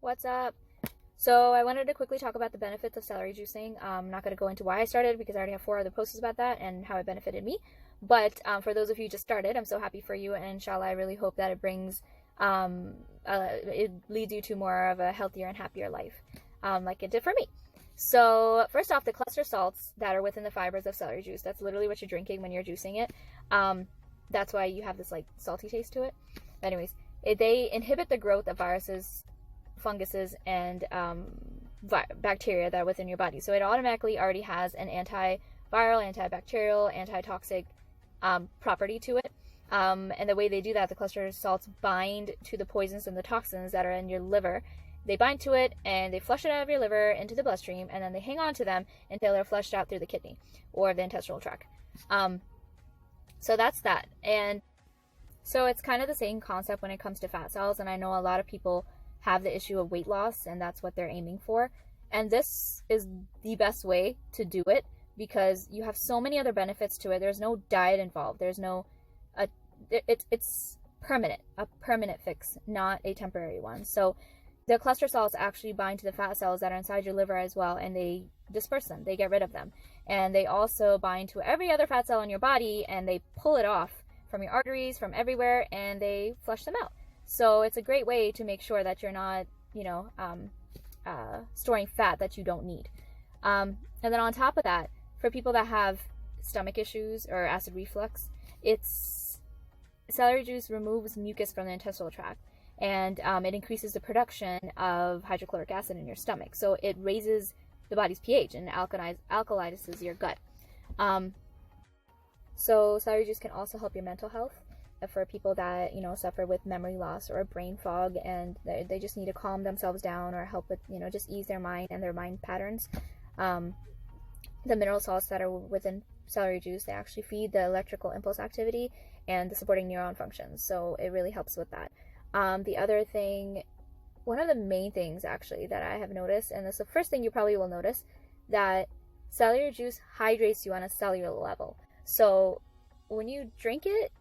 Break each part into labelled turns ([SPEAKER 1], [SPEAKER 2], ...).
[SPEAKER 1] What's up? So I wanted to quickly talk about the benefits of celery juicing. I'm not going to go into why I started because I already have 4 other posts about that and how it benefited me. But for those of you who just started, I'm so happy for you, and inshallah, I really hope that it brings, it leads you to more of a healthier and happier life, like it did for me. So first off, the cluster salts that are within the fibers of celery juice, that's literally what you're drinking when you're juicing it. That's why you have this like salty taste to it. Anyways, they inhibit the growth of viruses, funguses, and bacteria that are within your body. So it automatically already has an antiviral, antibacterial, antitoxic property to it. And the way they do that, the cluster salts bind to the poisons and the toxins that are in your liver. They bind to it and they flush it out of your liver into the bloodstream, and then they hang on to them until they're flushed out through the kidney or the intestinal tract. So that's that. And so it's kind of the same concept when it comes to fat cells, and I know a lot of people have the issue of weight loss, and that's what they're aiming for. And this is the best way to do it because you have so many other benefits to it. There's no diet involved. There's no, it's permanent, a permanent fix, not a temporary one. So the cluster salts actually bind to the fat cells that are inside your liver as well, and they disperse them. They get rid of them. And they also bind to every other fat cell in your body, and they pull it off from your arteries, from everywhere, and they flush them out. So it's a great way to make sure that you're not, storing fat that you don't need. And then on top of that, for people that have stomach issues or acid reflux, celery juice removes mucus from the intestinal tract, and it increases the production of hydrochloric acid in your stomach. So it raises the body's pH and alkalizes your gut. So celery juice can also help your mental health. For people that suffer with memory loss or brain fog, and they just need to calm themselves down or help with just ease their mind and their mind patterns. The mineral salts that are within celery juice, they actually feed the electrical impulse activity and the supporting neuron functions, so it really helps with that. The other thing, one of the main things actually that I have noticed, and this is the first thing you probably will notice, that celery juice hydrates you on a cellular level. So when you drink it,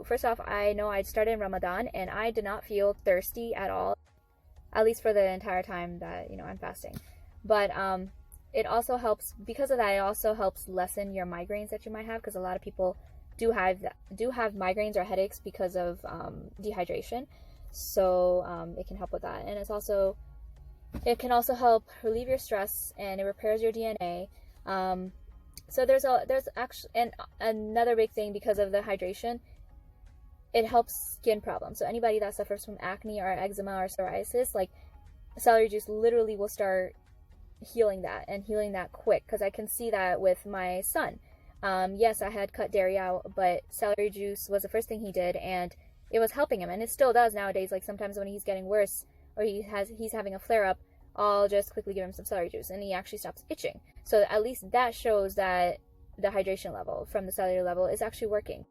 [SPEAKER 1] first off, I know I started in Ramadan and I did not feel thirsty at all, at least for the entire time that I'm fasting. But it also helps, because of that, it also helps lessen your migraines that you might have, because a lot of people do have migraines or headaches because of dehydration. So it can help with that, and it can also help relieve your stress, and it repairs your DNA. So there's actually, and another big thing, because of the hydration, it helps skin problems. So anybody that suffers from acne or eczema or psoriasis, like celery juice literally will start healing that, and healing that quick, because I can see that with my son. Yes, I had cut dairy out, but celery juice was the first thing he did, and it was helping him, and it still does nowadays. Like sometimes when he's getting worse or he's having a flare-up, I'll just quickly give him some celery juice, and he actually stops itching. So at least that shows that the hydration level from the cellular level is actually working.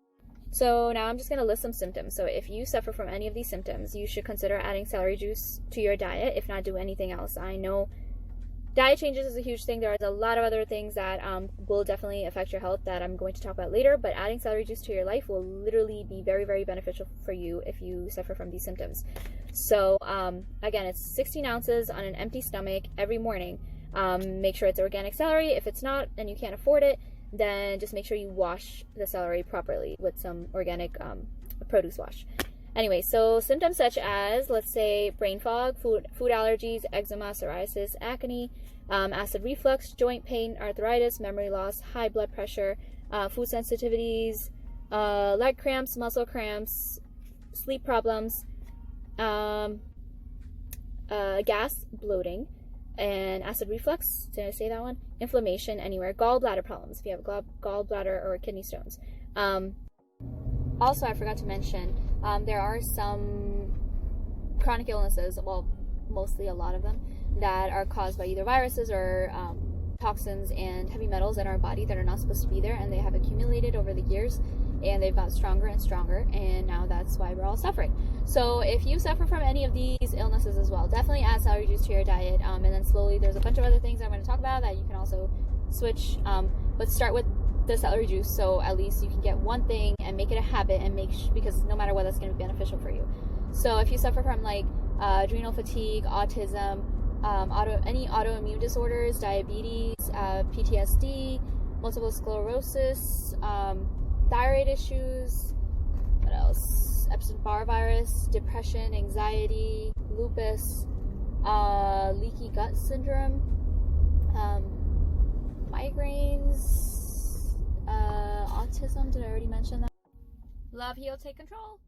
[SPEAKER 1] So now I'm just going to list some symptoms. So if you suffer from any of these symptoms, you should consider adding celery juice to your diet, if not do anything else. I know diet changes is a huge thing. There are a lot of other things that will definitely affect your health that I'm going to talk about later, but adding celery juice to your life will literally be very, very beneficial for you if you suffer from these symptoms. So again, it's 16 ounces on an empty stomach every morning. Make sure it's organic celery. If it's not and you can't afford it, then just make sure you wash the celery properly with some organic produce wash. Anyway, so symptoms such as, let's say, brain fog, food allergies, eczema, psoriasis, acne, acid reflux, joint pain, arthritis, memory loss, high blood pressure, food sensitivities, leg cramps, muscle cramps, sleep problems, gas, bloating, and acid reflux, did I say that one? Inflammation anywhere, gallbladder problems, if you have gallbladder or kidney stones. Also, I forgot to mention, there are some chronic illnesses, well, mostly a lot of them, that are caused by either viruses or toxins and heavy metals in our body that are not supposed to be there, and they have accumulated over the years, and they've got stronger and stronger, and now that's why we're all suffering. So if you suffer from any of these illnesses as well, definitely add celery juice to your diet, and then slowly there's a bunch of other things I'm going to talk about that you can also switch, but start with the celery juice, so at least you can get one thing and make it a habit, and because no matter what, that's going to be beneficial for you. So if you suffer from like adrenal fatigue, autism, any autoimmune disorders, diabetes, PTSD, multiple sclerosis, thyroid issues, what else? Epstein-Barr virus, depression, anxiety, lupus, leaky gut syndrome, migraines, autism. Did I already mention that? Love, heal, take control.